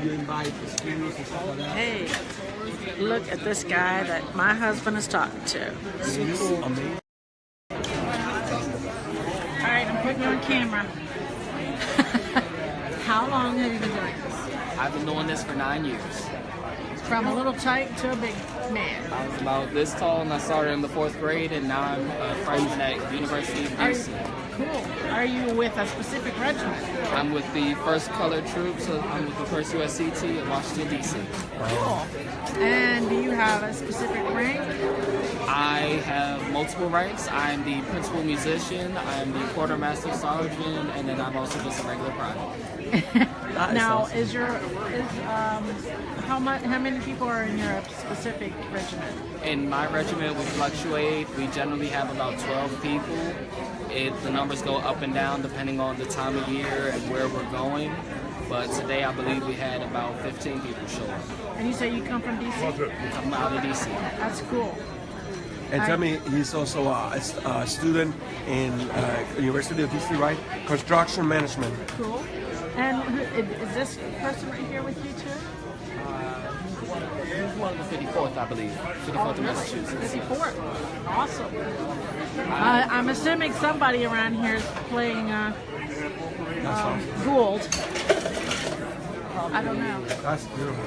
you invite schools and stuff like that. Hey, look at this guy that my husband is talking to. So cool. Amazing. All right, I'm putting you on camera. How long have you been doing this? I've been doing this for 9 years. From a little tyke to a big man. I was about this tall and I started in the 4th grade, and now I'm a freshman at University of DC. Cool. Are you with a specific regiment? I'm with the 1st Colored Troops. I'm with the 1st USCT in Washington, D.C. Cool. And do you have a specific rank? I have multiple ranks. I'm the principal musician, I'm the quartermaster sergeant, and then I'm also just a regular private. Now, awesome. how many people are in your specific regiment? In my regiment, we fluctuate. We generally have about 12 people. The numbers go up and down depending on the time of year and where we're going. But today, I believe we had about 15 people show up. And you say you come from D.C.? I'm out of D.C. That's cool. And tell me, he's also a student in University of DC, right? Construction management. Cool. And is this person right here with you too? He's one of the 54th, I believe. 54th in Massachusetts. 54th. Awesome. I'm assuming somebody around here is playing Gould. I don't know. That's beautiful.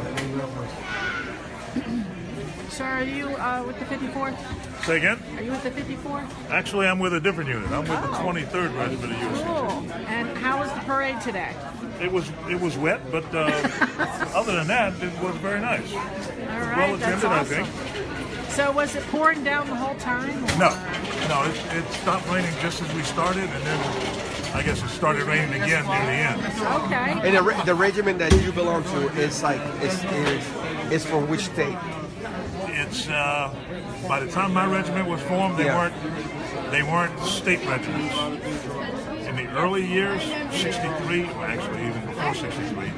So are you with the 54th? Say again? Are you with the 54th? Actually, I'm with a different unit. I'm with the 23rd Regiment of USC. Cool. And how was the parade today? It was wet, but other than that, it was very nice. All right, Well that's attended, awesome. I think. So was it pouring down the whole time? Or? No, it stopped raining just as we started, and then I guess it started raining again near the end. Okay. And the regiment that you belong to is is from which state? It's by the time my regiment was formed, they weren't state regiments. In the early years, 63, well, actually even before 63,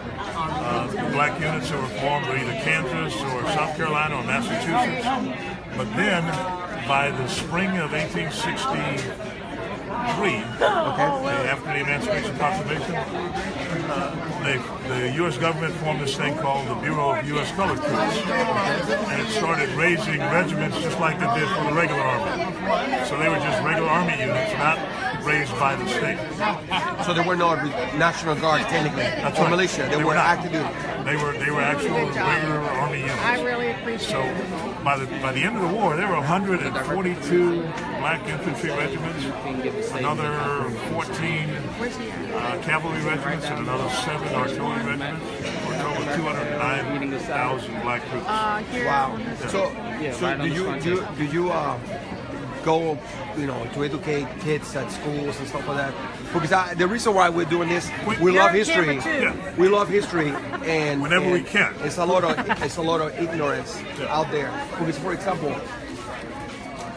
black units that were formed were either Kansas or South Carolina or Massachusetts. But then, by the spring of 1863, after the Emancipation Proclamation, the U.S. government formed this thing called the Bureau of U.S. Colored Troops, and it started raising regiments just like they did for the regular army. So they were just regular army units, not raised by the state. So they were not National Guard technically, or militia. They were active duty. They were actual regular army units. I really appreciate it. So by the end of the war, there were 142 black infantry regiments, another 14 cavalry regiments, and another 7 artillery regiments, for a total of 209,000 black troops. Wow. So do you go, to educate kids at schools and stuff like that? Because the reason why we're doing this, we love history. Yeah. We love history, and Whenever we can. it's a lot of ignorance out there. Because, for example,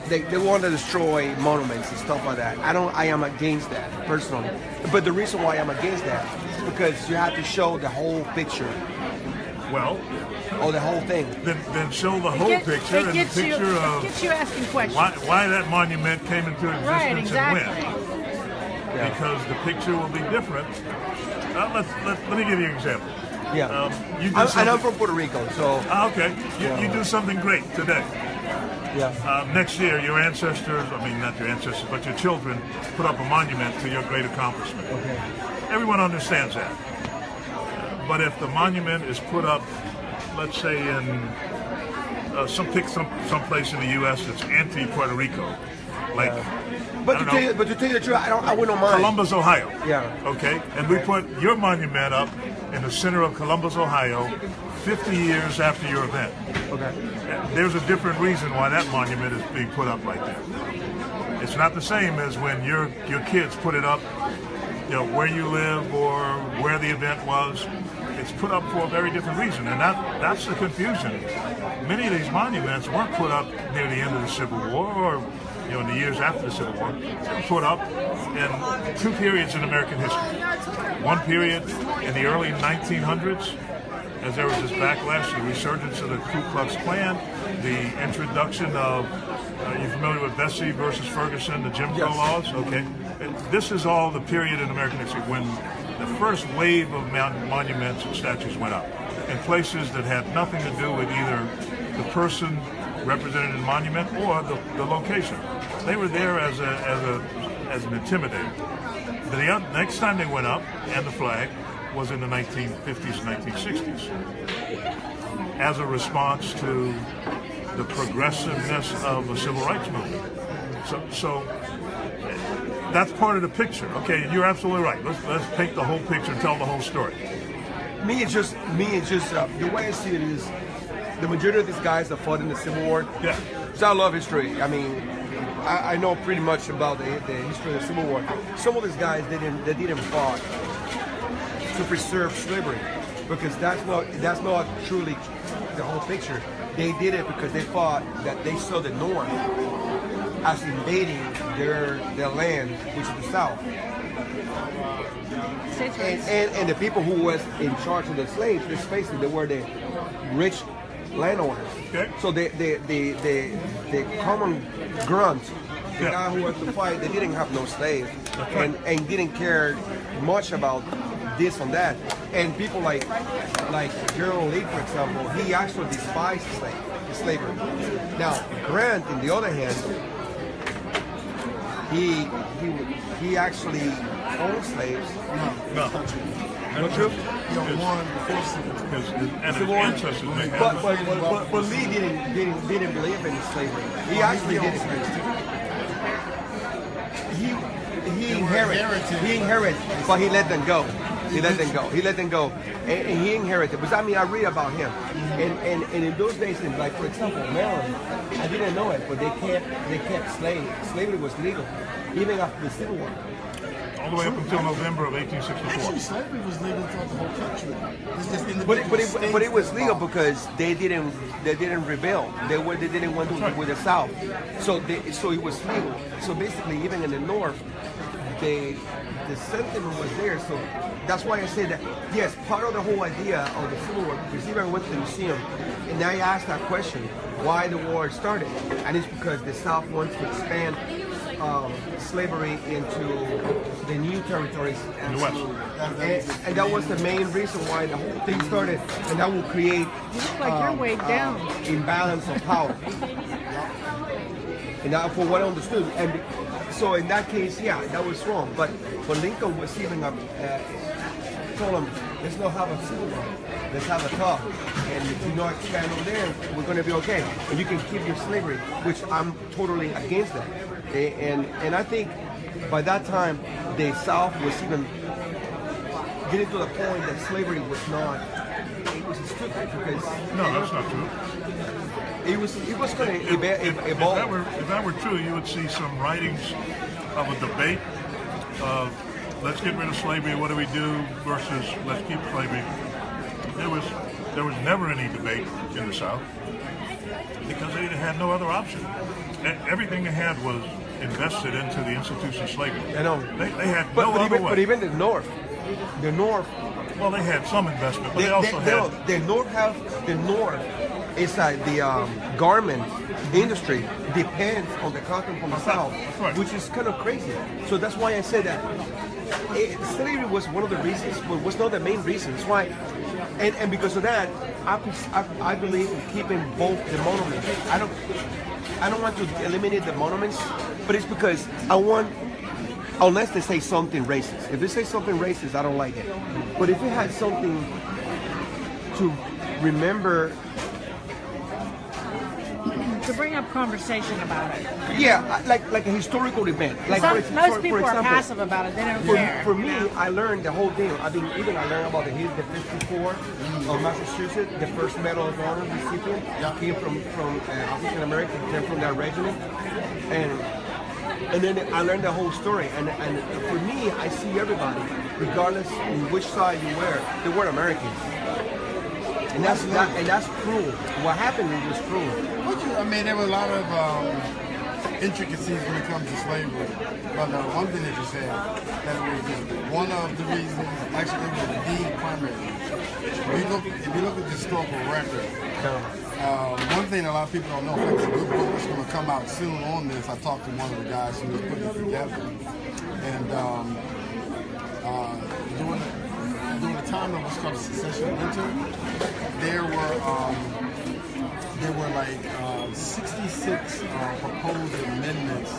they want to destroy monuments and stuff like that. I am against that personally. But the reason why I'm against that is because you have to show the whole picture. Well, or the whole thing. Then show the whole picture and the picture of gets you asking questions. why that monument came into existence Right, exactly. and when. Yeah. Because the picture will be different. Let me give you an example. Yeah. I'm from Puerto Rico, so. Okay. You do something great today. Yeah. Next year, your ancestors, not your ancestors, but your children, put up a monument to your great accomplishment. Okay. Everyone understands that. But if the monument is put up, let's say in some place in the U.S. that's anti-Puerto Rico, like. But to tell you the truth, I wouldn't mind. Columbus, Ohio. Yeah. Okay. And we put your monument up in the center of Columbus, Ohio, 50 years after your event. Okay. There's a different reason why that monument is being put up right there. It's not the same as when your kids put it up, where you live or where the event was. It's put up for a very different reason, and that's the confusion. Many of these monuments weren't put up near the end of the Civil War or in the years after the Civil War. They were put up in 2 periods in American history. One period in the early 1900s, as there was this backlash, the resurgence of the Ku Klux Klan, the introduction of, you familiar with Vesey versus Ferguson, the Jim Crow laws? Okay. This is all the period in American history when the first wave of monuments and statues went up. in places that had nothing to do with either the person represented in the monument or the location. They were there as an intimidator. The next time they went up, and the flag, was in the 1950s, 1960s, as a response to the progressiveness of the civil rights movement. So that's part of the picture. Okay, you're absolutely right. Let's paint the whole picture and tell the whole story. Me, it's just the way I see it is the majority of these guys that fought in the Civil War. Yeah. So I love history. I mean, I know pretty much about the history of the Civil War. Some of these guys they didn't fight to preserve slavery, because that's not truly the whole picture. They did it because they thought that they saw the North as invading their land, which is the South. And the people who was in charge of the slaves, let's face it, they were the rich landowners. Okay. So the common grunt, the guy who was to fight, they didn't have no slaves, and didn't care much about this and that. And people like Gerald Lee, for example, he actually despised slavery. Now Grant, on the other hand, he actually owned slaves. No. Not true? But Lee didn't believe in slavery. He actually did it. He inherited, but he let them go. He let them go, and he inherited. Because I mean, I read about him, and in those days, like for example, Maryland, I didn't know it, but they kept slaves. Slavery was legal, even after the Civil War. All the way up until November of 1864. Actually, slavery was legal throughout the whole country. It's just But it was legal because they didn't rebel. They didn't want to be with the South, so it was legal. So basically, even in the North, the sentiment was there. So that's why I say that yes, part of the whole idea of the Civil War. Because even I went to the museum and I asked that question, why the war started, and it's because the South wants to expand slavery into the new territories, in the West. and that was the main reason why the whole thing started, and that will create You look like you're weighed down. imbalance of power. And that, for what I understood, and so in that case, yeah, that was wrong. But Lincoln was even told him, let's not have a civil war, let's have a talk, and if you not expand over there, we're going to be okay, and you can keep your slavery, which I'm totally against that. And I think by that time the South was even getting to the point that slavery was not. It was stupid because No, that's not true. it was going to evolve. If that were true, you would see some writings of a debate of let's get rid of slavery, what do we do, versus let's keep slavery. There was never any debate in the South because they had no other option. Everything they had was invested into the institution of slavery. I know. They had no other way. But even the North, well, they had some investment, but they also had. The North is like the garment industry depends on the cotton from the South, right. which is kind of crazy. So that's why I said that slavery was one of the reasons, but was not the main reason. That's why, and because of that, I believe in keeping both the monuments. I don't want to eliminate the monuments, but it's because I want, unless they say something racist. If they say something racist, I don't like it. But if it had something to remember, To bring up conversation about it. yeah, like a historical event. Like Most people for are example, passive about it. They don't care. For me, I learned the whole thing. I learned about the 54 of Massachusetts. The first Medal of Honor recipient came from African American, came from that regiment, and then I learned the whole story. And for me, I see everybody, regardless in which side you wear, they were Americans. And that's cruel. What happened was cruel. I mean, there were a lot of intricacies when it comes to slavery. But one thing that you said, that it was one of the reasons, actually it was the primary reason. If you look at the historical record, one thing a lot of people don't know, in fact, a good book that's going to come out soon on this. I talked to one of the guys who was putting it together. And during the time of what's called the Secession Winter, like 66 proposed amendments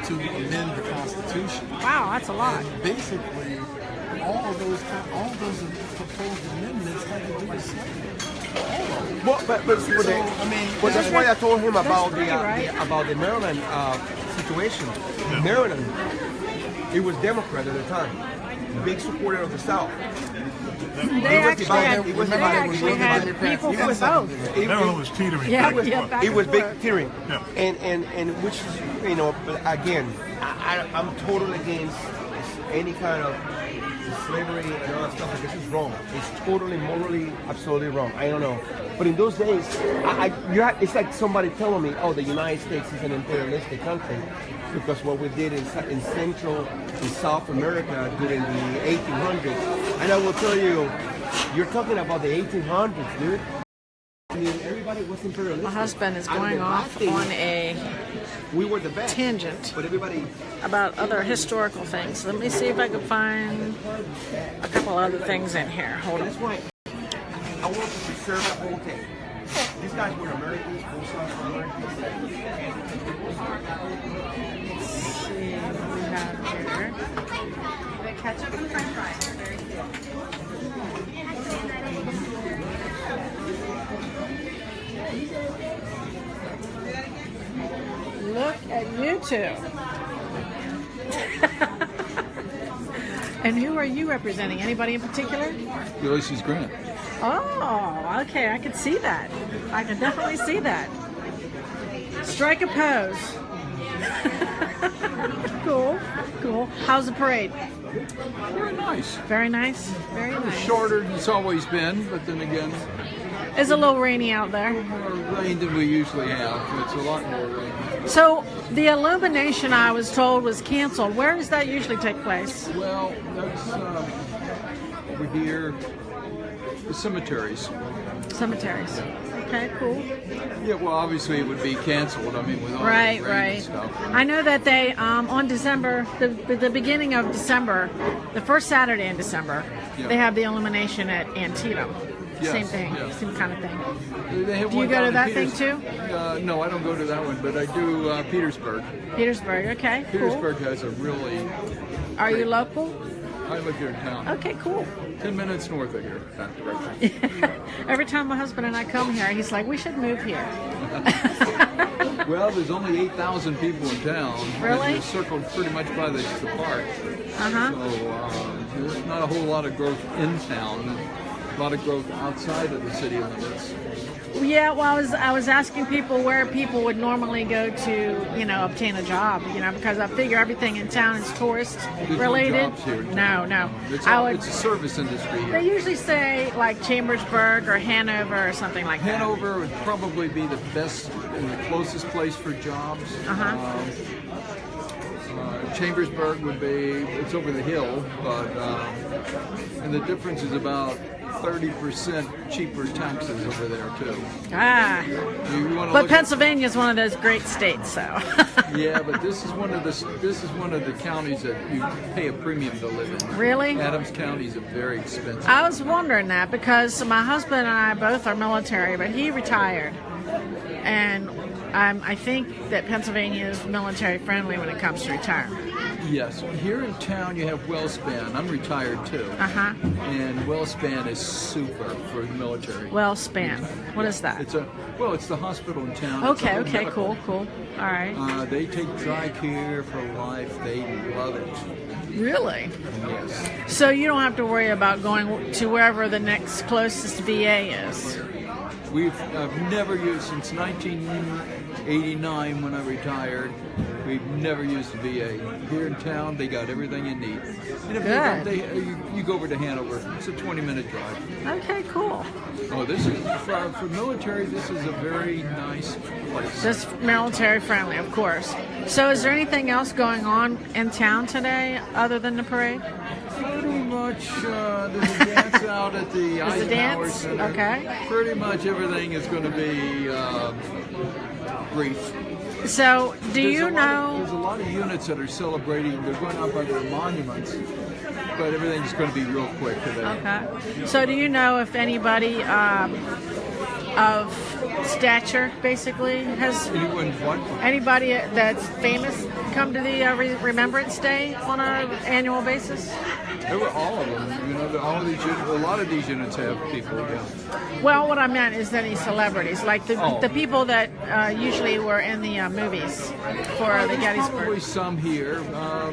to amend the Constitution. Wow, that's a lot. And basically, all of those proposed amendments had to do with slavery. Well, but that's why I told him about three, right? the Maryland situation. Maryland, it was Democrat at the time, big supporter of the South. They actually had people from both. Maryland was teetering. Yeah, back and yeah, forth. back It was and big forth. tearing, Yeah. and which is, you know, but again, I'm totally against any kind of slavery and all that stuff. Like, this is wrong. It's totally morally, absolutely wrong. I don't know, but in those days, it's like somebody telling me, "Oh, the United States is an imperialistic country," because what we did in Central and South America during the 1800s. And I will tell you, you're talking about the 1800s, dude. I mean, everybody was imperialistic. My husband is And going the off bad thing, on a we were the best tangent but everybody. about other historical things. Let me see if I can find a couple other things in here. Hold on. That's why I want to preserve the whole thing. These guys were Americans, both sides were Americans. Let's see what we have here. Ketchup and french fries. Look at you two. And who are you representing? Anybody in particular? Ulysses Grant. Oh, okay. I can see that. I can definitely see that. Strike a pose. Cool. Cool. How's the parade? Very nice. Very nice. Very nice. Shorter than it's always been, but then again, It's a little rainy out there. more rain than we usually have. It's a lot more rain. So the illumination, I was told, was canceled. Where does that usually take place? Well, that's over here, the cemeteries. Cemeteries. Okay, cool. Yeah, well, obviously it would be canceled. I mean, with all Right, the rain right. and stuff. I know that they on December, the beginning of December, the first Saturday in December, Yeah. they have the illumination at Antietam. Yes, Same thing, yes. same kind of thing. They have Do you one go down to in that thing Peters- No, I don't go to that one, but I do Petersburg. Petersburg. Okay, cool. Petersburg has a really. Are you local? I live here in town. Okay, cool. 10 minutes north of here. That's right. Every time my husband and I come here, he's like, "We should move here." Well, there's only 8,000 people in town. Really? We're circled pretty much by the park. Uh-huh. So there's not a whole lot of growth in town. A lot of growth outside of the city limits. Yeah, well, I was asking people where people would normally go to, obtain a job, because I figure everything in town is tourist There's related. no jobs here in town. No. It's It's a service industry They here. usually say like Chambersburg or Hanover or something like that. Hanover would probably be the best and the closest place for jobs. Uh-huh. Chambersburg would be, it's over the hill, but, and the difference is about 30% cheaper taxes over there too. Ah, You wanna but look at- Pennsylvania is one of those great states, so. Yeah, but this is one of the counties that you pay a premium to live in. Really? Adams County is very expensive. I was wondering that because my husband and I both are military, but he retired, and I think that Pennsylvania is military friendly when it comes to retirement. Yes, here in town you have Wellspan. I'm retired too, Uh-huh. and Wellspan is super for the military. Wellspan. What is that? It's the hospital in town. It's a Okay, whole okay, medical. cool. All right. They take dry care for life. They love it. Really? Yes. So you don't have to worry about going to wherever the next closest VA is. I've never used since 1989 when I retired. We've never used a VA. Here in town, they got everything you need. And if you go over to Hanover, it's a 20-minute drive. Okay, cool. Oh, this is for military. This is a very nice place. Just military friendly, of course. So is there anything else going on in town today other than the parade? Pretty much, there's a dance out at the There's a Eisenhower dance? Center. Okay. Pretty much everything is going to be brief. So do There's you There's a know? lot of units that are celebrating. They're going out by their monuments, but everything's going to be real quick today. Okay. So do you know if anybody of stature, basically? Has Anyone's what? anybody that's famous come to the Remembrance Day on an annual basis? There were all of them. You know, all of these, a lot of these units have people. Yeah. Well, what I meant is any celebrities, like the people that usually were in the movies for the There's Gettysburg. probably some here,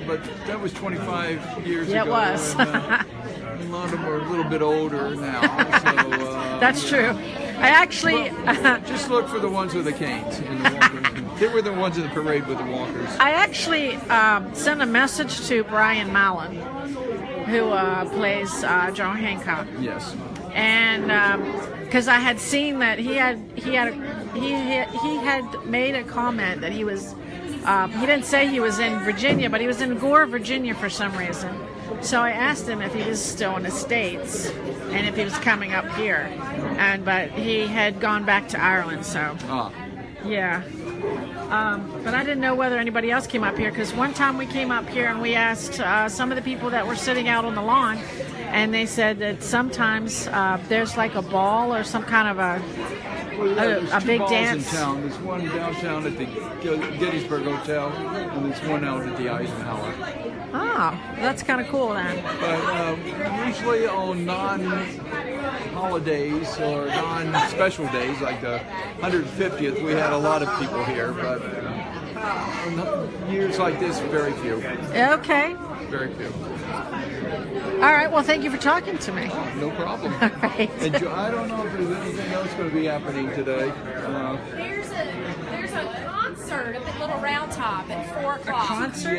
but that was 25 years ago. Yeah, it was. And, a lot of them are a little bit older now. So, That's true. I actually, just look for the ones with the canes and the walkers. They were the ones in the parade with the walkers. I actually sent a message to Brian Mallon, who plays John Hancock. Yes. And because I had seen that he had made a comment that he was he didn't say he was in Virginia, but he was in Gore, Virginia for some reason. So I asked him if he was still in the States and if he was coming up here, but he had gone back to Ireland. So yeah. But I didn't know whether anybody else came up here, because one time we came up here and we asked some of the people that were sitting out on the lawn, and they said that sometimes there's like a ball or some kind of a big balls dance. In town. There's one downtown at the Gettysburg Hotel, and there's one out at the Eisenhower. Oh, that's kind of cool then. But usually on non-holidays or non-special days, like the 150th, we had a lot of people here. But on years like this, very few. Okay. Very few. All right. Well, thank you for talking to me. No problem. All right. And I don't know if there's anything else going to be happening today. There's a concert up at Little Round Top at 4 o'clock. Concert?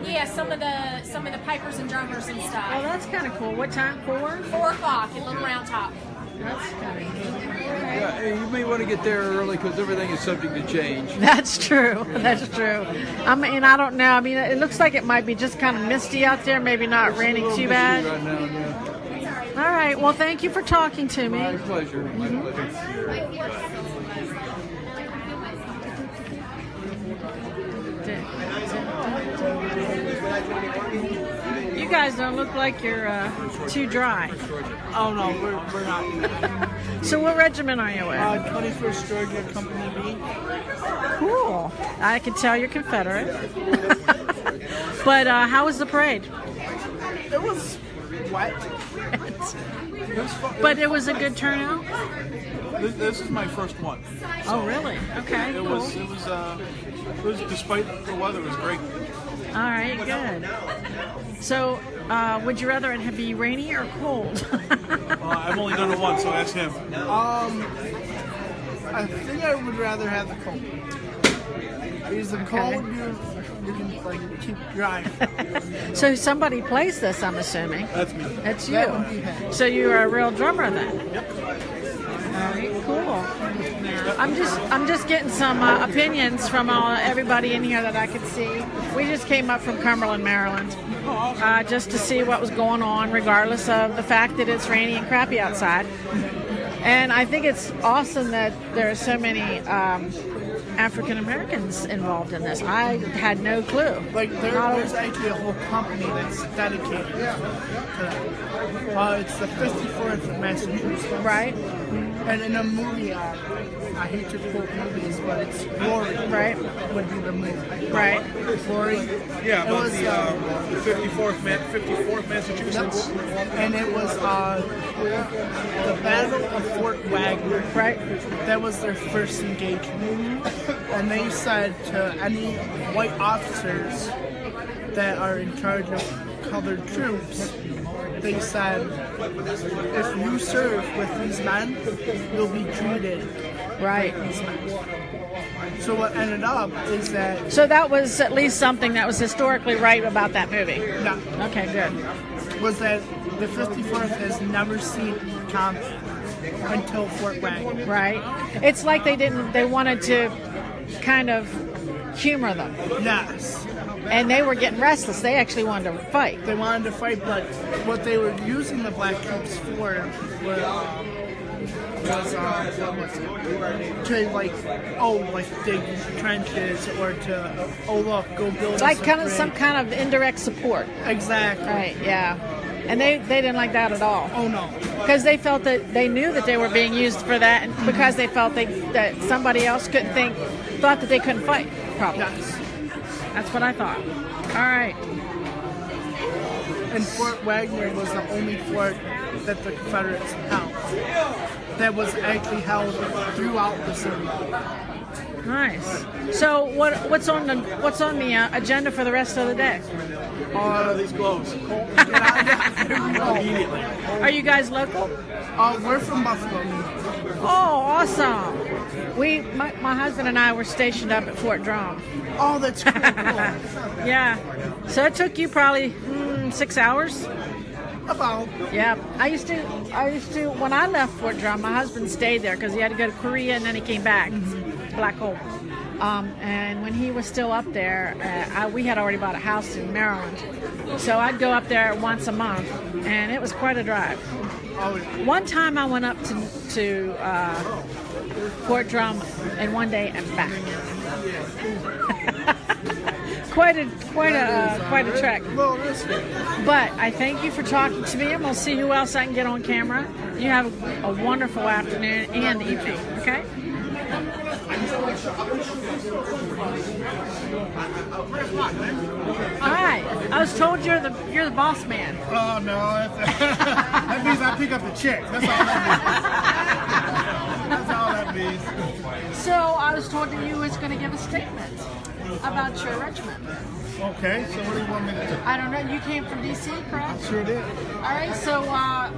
Yeah, some of the pipers and drummers and Oh, stuff. that's kind of cool. What time? 4? 4 o'clock at Little Round Top. That's kind of cool. Yeah, you may want to get there early because everything is subject to change. That's true. That's true. I mean, I don't know. I mean, it looks like it might be just kind of misty out there. Maybe not raining too bad. Right now, yeah. All right. Well, thank you for talking to me. My pleasure. My pleasure. You guys don't look like you're too dry. Oh no, we're not. So what regiment are you with? 21st Georgia Company B. Cool. I can tell you're Confederate. But how was the parade? It was wet. It was fun. But it was a good turnout? This is my first one. Oh, really? Okay, It cool. was despite the weather, it was great. All right, good. So, would you rather it be rainy or cold? I've only done it once, so ask him. I think I would rather have the cold. Because the cold, you can like keep dry. So somebody plays this, I'm assuming. That's me. That's you. That would be him. So you're a real drummer then. Yep. All right, cool. I'm just getting some opinions from everybody in here that I could see. We just came up from Cumberland, Maryland, just to see what was going on, regardless of the fact that it's rainy and crappy outside. And I think it's awesome that there are so many African Americans involved in this. I had no clue. Like there's actually a whole company that's dedicated to that. It's the 54th Massachusetts. Right. And in a movie, I hate to quote movies, but it's Glory. Right. Would be the movie. Right. Glory. Yeah, It about was, the 54th Massachusetts. and it was the Battle of Fort Wagner. Right. That was their first engagement. And they said to any white officers that are in charge of colored troops, they said, if you serve with these men, you'll be treated Right. like these men. So what ended up is that So that was at least something that was historically right about that movie. no, Okay, good. was that the 54th has never seen combat until Fort Wagner. Right. It's like they wanted to kind of humor them. Yes. And they were getting restless. They actually wanted to fight. They wanted to fight, but what they were using the black troops for was to like dig trenches or to look, go build Like us a kind of bridge. some kind of indirect support. Exactly. Right, yeah. And they didn't like that at all. Oh no. Because they felt that they knew that they were being used for that, and because they felt that somebody else thought that they couldn't fight. Probably. Yes. That's what I thought. All right. And Fort Wagner was the only fort that the Confederates held that was actually held throughout the Civil War. Nice. So what's on the agenda for the rest of the day? These gloves. Immediately. Are you guys local? We're from Buffalo. Oh, awesome. My husband and I were stationed up at Fort Drum. Oh, that's cool. Yeah. So it took you probably 6 hours? About. Yeah. I used to when I left Fort Drum, my husband stayed there because he had to go to Korea and then he came back. Black hole. And when he was still up there, we had already bought a house in Maryland. So I'd go up there once a month, and it was quite a drive. One time I went up to Fort Drum in one day and back. quite a trek. But I thank you for talking to me, and we'll see who else I can get on camera. You have a wonderful afternoon and evening. Okay. All right. I was told you're the boss man. Oh no, that means I pick up the check. That's all that means. That's all that means. So I was told that you was going to give a statement about your regiment. Okay, so what do you want me to do? I don't know. You came from D.C., correct? Sure did. All right. So how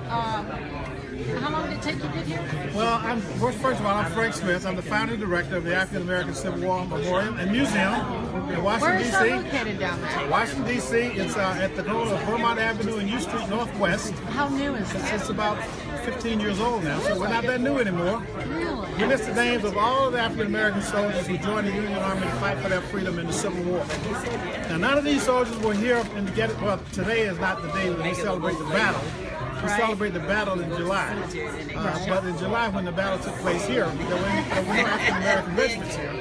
long did it take you to get here? Well, first of all, I'm Frank Smith. I'm the founding director of the African American Civl War Memorial and Museum in Where Washington, is that D.C. located down there? Washington, D.C. It's at the corner of Vermont Avenue and U Street Northwest. How new is that? It's about 15 years old now, so we're not that new anymore. Really? We list the names of all of the African American soldiers who joined the Union Army to fight for their freedom in the Civil War. Now, none of these soldiers were here in the Gettysburg. Well, today is not the day when we celebrate the battle. We celebrate the battle in July. But in July, when the battle took place here, there were no African American regiments here.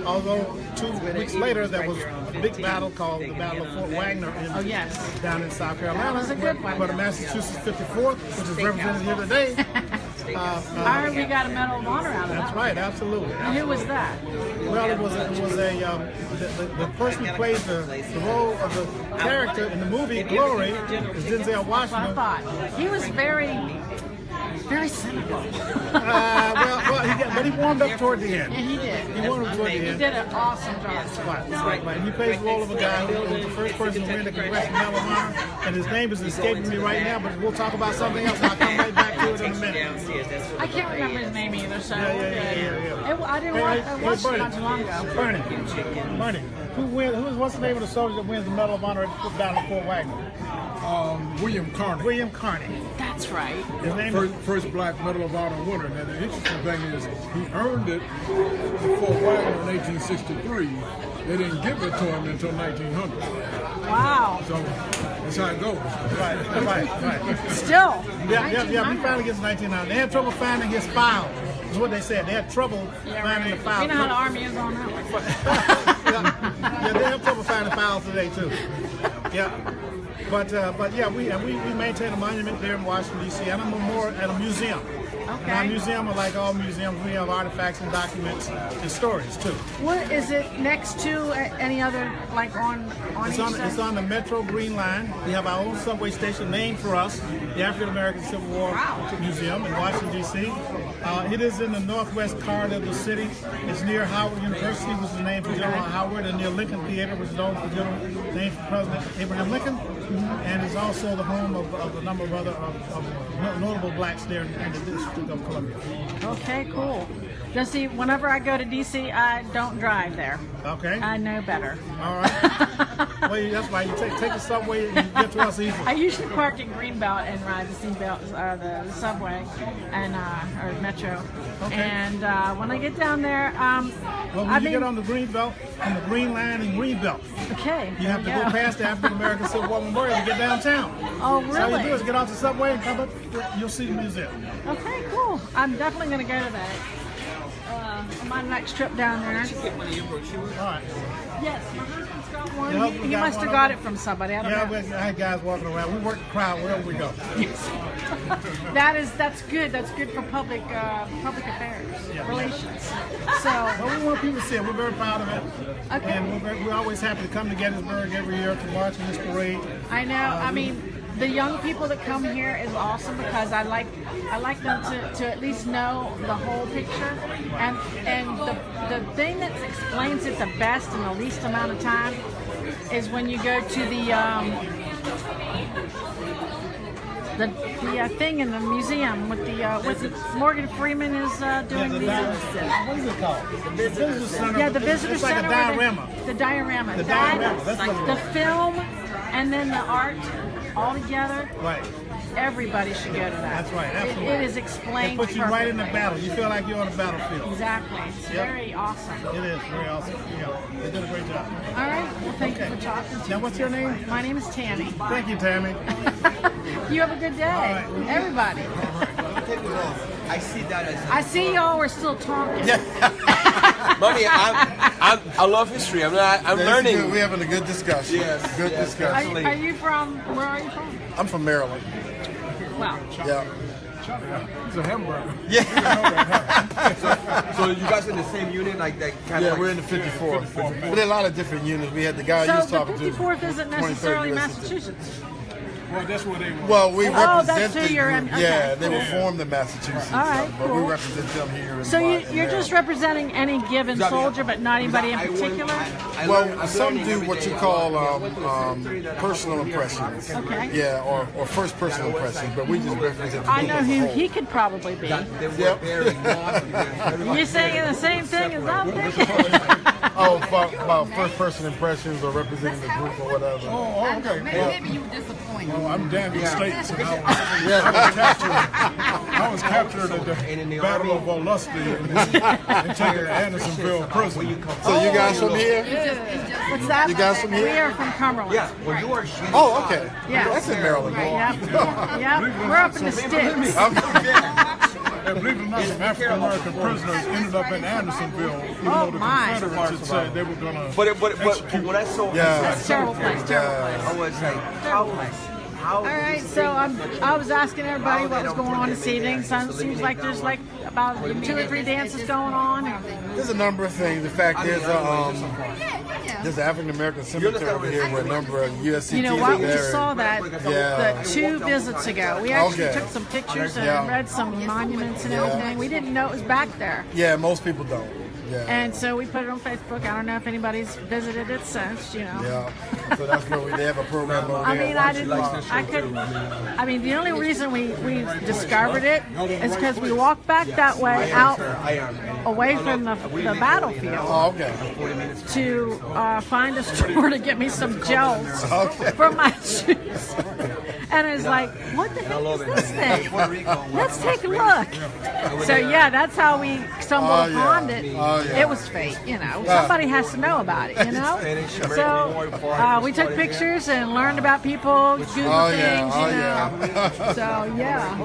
Although 2 weeks later, there was a big battle called the Battle of Fort Wagner down in South Carolina. That was a good one. But the Massachusetts 54th, which is represented here today. I heard we got a Medal of Honor out of that. That's right, absolutely. And who was that? Well, it was the person who plays the role of the character in the movie Glory is Denzel Washington. I thought he was very cynical. But he warmed up toward the end. Yeah, he did. He warmed up toward the He end. did an awesome job. Right. He plays the role of a guy who was the first person to win the Congressional Medal of Honor, and his name is escaping me right now. But we'll talk about something else. And I'll come right back to it in a minute. I can't remember his name either. So Yeah. I didn't watch it not too long ago. Bernie. What's the name of the soldier that wins the Medal of Honor at the Battle of Fort Wagner? William Carney. William Carney. That's right. His name First black Medal of Honor winner. Now, the interesting thing is he earned it at Fort Wagner in 1863. They didn't give it to him until 1900. Wow. So that's how it goes. Right. Still. Yeah. We finally get to 1900. They had trouble finding his file. That's what they said. They had trouble finding the file. You know how the Army is on that one. Yeah, they have trouble finding files today too. Yeah. But we maintain a monument there in Washington, D.C. and a memorial and a museum. Okay. Now, museum, like all museums, we have artifacts and documents and stories too. What is it next to any other, like on It's each on, side? it's on the Metro Green Line. We have our own subway station named for us, the African American Civl War Museum in Washington, D.C. It is in the northwest corner of the city. It's near Howard University, which is named for General Howard, and near Lincoln Theater, which is named for President Abraham Lincoln. And it's also the home of a number of other notable blacks there in the District of Columbia. Okay, cool. Just see, whenever I go to D.C., I don't drive there. Okay. I know better. All right. Well, that's why you take the subway and you get to us easily. I usually park in Greenbelt and ride the the subway and or metro. Okay. And when I get down there, Well, when you get on the Greenbelt, on the Green Line in Greenbelt, okay, you have to go past the African American Civl War Memorial to get downtown. Oh, So all you do really? is get off the subway and come up, you'll see the museum. Okay, cool. I'm definitely going to go to that. on my next trip down there. All right. Yes, my husband's got one. Your husband He got must one have of got them? it from somebody. I don't Yeah, know. I had guys walking around. We work the crowd wherever we go. That's good. That's good for public affairs relations. So But we want people to see it. We're very proud of it. Okay. And we're always happy to come to Gettysburg every year to march in this parade. I know. I mean, the young people that come here is awesome because I like them to at least know the whole picture. And the thing that explains it the best in the least amount of time is when you go to the thing in the museum with Morgan Freeman is doing What is it called? The visitor center. Yeah, the visitor it's like center. a diorama. The diorama. The diorama, that's what it the is. film and then the art all together. Right. Everybody should go to that. That's right. Absolutely. It is explained. It puts you right in the perfectly. battle. You feel like you're on the battlefield. Exactly. It's very awesome. It is very awesome. Yeah, they did a great job. All right. Well, thank you for talking to Now, me. what's your name? My name is Tammy. Thank you, Tammy. You have a good day, everybody. I see that as. I see y'all are still talking. Mommy, I love history. I'm learning. We're having a good discussion. Yes, Good yes, discussion. Are you from? Where are you from? I'm from Maryland. Wow. Yeah. It's a hamburger. So you guys in the same unit, like that kind Yeah, of. we're in the 54th. But there are a lot of different units. We had the guy you So was the talking to. 54th isn't 23rd necessarily U.S. Massachusetts. Well, that's what they were. Well, we represent that's the who you're in. group. Okay. Yeah, they were formed in Massachusetts. All right, but cool. we represent them here. So in you're just representing any given soldier, but not anybody in particular? Well, some do what you call personal impressions. Okay. Yeah, or first person impressions, but we just represent the I group know as a who whole. he could probably be. Yep. You're saying the same thing as I'm thinking? Oh, about first person impressions or representing the group or whatever. Oh, okay. Maybe you were disappointed. Well, I'm Daniel States, and I was captured at the Battle of Olustee and taken to Andersonville prison. So you guys from here? What's that? You guys from here? We are from Cumberland. Yeah, well, you are. Oh, okay. Yeah. That's in Maryland. Yep. Yep. We're up in the sticks. And believe it or not, some African American prisoners ended up in Andersonville, even though the my. Confederates had said they were going to. But when I saw. Yeah. Terrible place. Terrible place. I was like, how? All right, so I was asking everybody what was going on this evening. So it seems like there's like about 2 or 3 dances going on. There's a number of things. In fact, there's an African American cemetery over here where a number of USCTs You know what? are We there. just saw that Yeah. 2 visits ago. We actually Okay. took some pictures and Yeah. read some monuments and everything. We didn't know it was back there. Yeah, most people don't. Yeah. And so we put it on Facebook. I don't know if anybody's visited it since, you know. Yeah. So that's where they have a program over I there. mean, I couldn't. The only reason we discovered it is because we walked back that way out away from the battlefield Oh, okay. to find a store to get me some gels Okay. for my shoes. And it's like, what the heck is this thing? Let's take a look. So yeah, that's how we stumbled upon it. Oh, yeah. It was fate, you know. Somebody has to know about it, you know. So we took pictures and learned about people, Google Oh, things, yeah. Oh, you know. So yeah,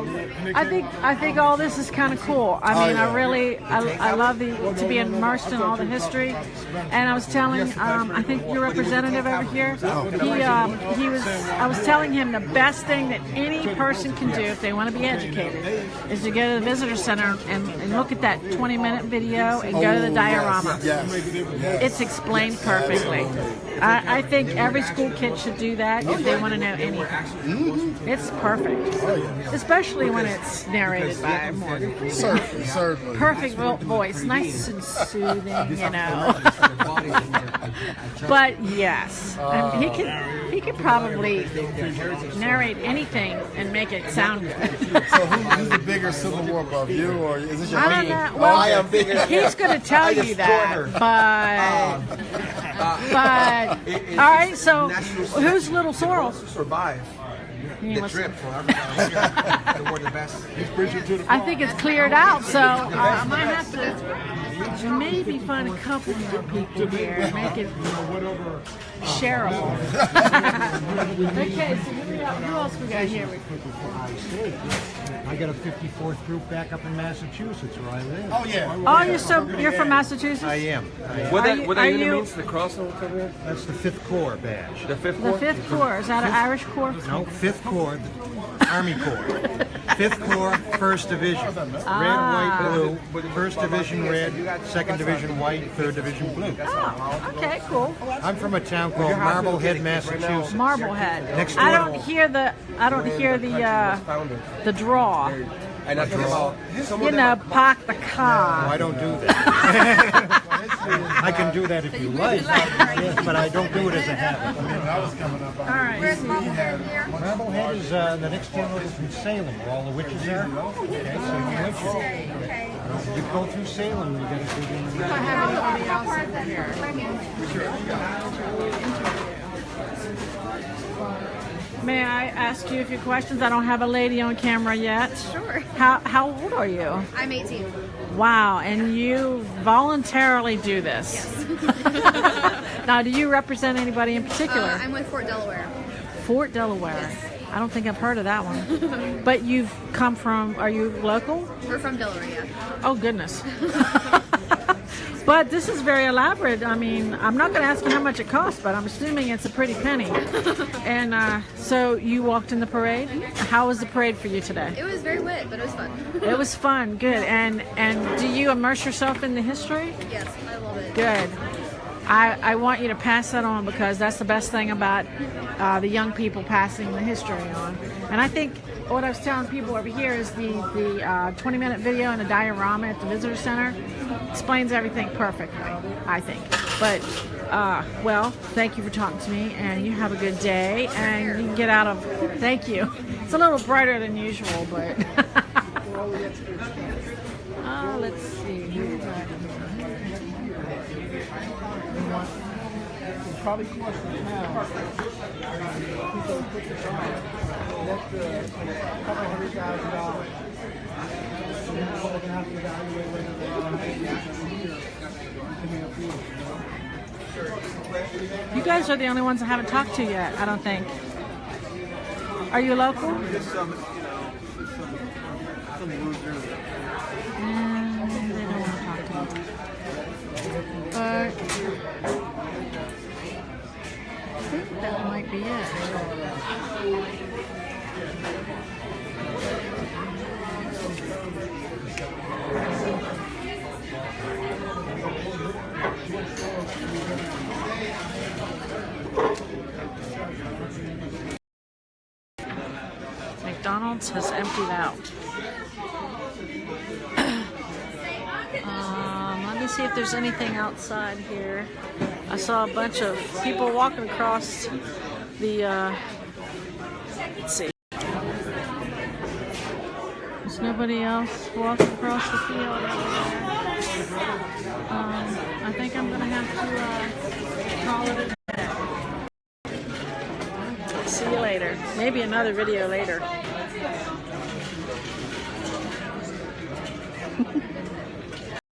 I think all this is kind of cool. I mean, I love to be immersed in all the history. And I was telling, I think your representative over here, I was telling him the best thing that any person can do if they want to be educated is to go to the visitor center and look at that 20-minute video and go to the diorama. Yes. It's explained perfectly. I think every school kid should do that if they want to know anything. It's perfect, especially when it's narrated by Morgan. Certainly. Perfect voice, nice and soothing, you know. But yes, he could probably narrate anything and make it sound good. So who's the bigger Civil War buff, you or is this your I don't know. Well, I am bigger. he's going to tell you that, but all right. So who's Little Sorrel? Survive. He The must- trip from Africa. They were the best. I think it's cleared out, so I might have to maybe find a couple more people here and make it shareable. Okay, so who else we got here? I got a 54th group back up in Massachusetts where I live. Oh yeah. Oh, you're from Massachusetts? I am. What that are unit you- means? The cross over there? That's the 5th Corps badge. The 5th The Corps? 5th Corps. Is that an Irish Corps? No, 5th Corps, the Army Corps. 5th Corps, 1st Division. Red, white, blue. 1st Division red, 2nd Division white, 3rd Division blue. Oh, okay, cool. I'm from a town called Marblehead, Massachusetts. Marblehead. Next I door- don't hear the draw. And I think about some You of know, them. park the No, car. I don't do that. I can do that if you like, yes, but I don't do it as a habit. When I was coming up, All right. Marblehead is the next town over from Salem, where all the witches are. Okay, Salem witches. You go through Salem, you got to dig in. I have anybody else in here. May I ask you a few questions? I don't have a lady on camera yet. Sure. How old are you? I'm 18. Wow, and you voluntarily do this. Yes. Now, do you represent anybody in particular? I'm with Fort Delaware. Fort Delaware. I don't think I've heard of that one. But you've come from, are you local? We're from Delaware, yeah. Oh, goodness. But this is very elaborate. I mean, I'm not going to ask you how much it costs, but I'm assuming it's a pretty penny. And so you walked in the parade? How was the parade for you today? It was very wet, but it was fun. It was fun, good. And do you immerse yourself in the history? Yes, I love it. Good. I want you to pass that on because that's the best thing about the young people passing the history on. And I think what I was telling people over here is the 20-minute video and the diorama at the visitor center explains everything perfectly, I think. But, well, thank you for talking to me, and you have a good day, and you can get out of, thank you. It's a little brighter than usual, but, let's see. Probably questions now. People put this on. That's a couple $100,000. Now we're going to have to evaluate whether they're on You guys are the only ones I haven't talked to yet, I don't think. Are you local? Some losers. They don't want to talk to me. But I think that might be it. McDonald's has emptied out. Let me see if there's anything outside here. I saw a bunch of people walking across the, let's see. There's nobody else walking across the field over there. I think I'm going to have to call it a day. See you later. Maybe another video later.